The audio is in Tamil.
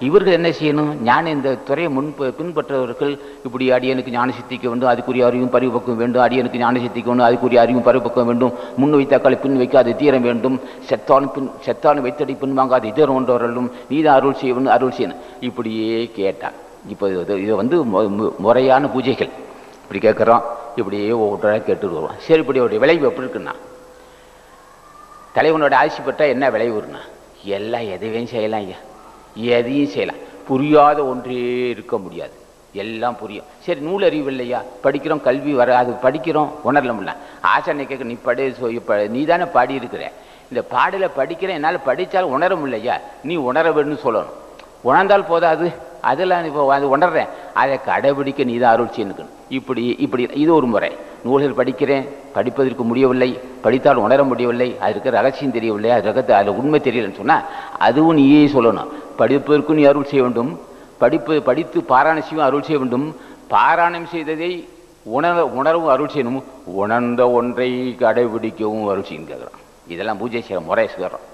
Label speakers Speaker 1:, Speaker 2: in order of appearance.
Speaker 1: இவர்கள் என்ன செய்யணும்? ஞான இந்த துறையை பின்பற்றவர்கள் இப்படி அடியனுக்கு ஞான சித்திக்க வேண்டும், அதுக்குரிய அறிவும் பரிபக்குவம் வேண்டும், அடியனுக்கு ஞான சித்திக்க வேண்டும், அதுக்குரிய அறிவும் பரிபக்குவம் வேண்டும், முன் வைத்தாக்களை பின் வைக்க அது தீர வேண்டும், செத்தாலும் வைத்தடி பின் வாங்க அது இதர் ஒன்றவர்களும் நீதான் அருள் செய்ய வேண்டும், அருள் செய்யணும், இப்படியே கேட்டான். இப்போ இது முறையான பூஜைகள் இப்படி கேட்குறோம், இப்படியே ஒவ்வொருத்தராக கேட்டுட்டு வருவோம். சரி, இப்படி அவருடைய விளைவு எப்படி இருக்குன்னா, தலைவனோட ஆட்சி பெற்றால் என்ன விளைவுன்னா, எல்லாம் எதையும் செய்யலாம் ஐயா, எதையும் செய்யலாம், புரியாத ஒன்றே இருக்க முடியாது, எல்லாம் புரியும். சரி, நூல் அறிவு இல்லையா, படிக்கிறோம், கல்வி வர அது படிக்கிறோம், உணரலாம்ல. ஆசானை கேட்க நீ தானே பாடி இருக்கிற, இந்த பாடலை படிக்கிறேன், என்னால் படித்தால் உணர முடியலையா, நீ உணர வேணும்னு சொல்லணும். உணர்ந்தால் போதாது, அதெல்லாம் இப்போ அது உணர்றேன், அதை கடைபிடிக்க நீ தான் அருள் செய்யணும். இப்படி இது ஒரு முறை. நூல்கள் படிக்கிறேன், படிப்பதற்கு முடியவில்லை, படித்தால் உணர முடியவில்லை, அது இருக்கிற ரகசியம் தெரியவில்லை, அதில் உண்மை தெரியலன்னு சொன்னால் அதுவும் நீயே சொல்லணும். படிப்பதற்கும் நீ அருள் செய்ய வேண்டும், படித்து பாராயணம் செய்யும் அருள் செய்ய வேண்டும், பாராயணம் செய்ததை உணரவும் அருள் செய்யணும், உணர்ந்த ஒன்றை கடைபிடிக்கவும் அருள் செய்யணும் கேட்குறான். இதெல்லாம் பூஜை செய்கிற முறை சொல்கிறோம்.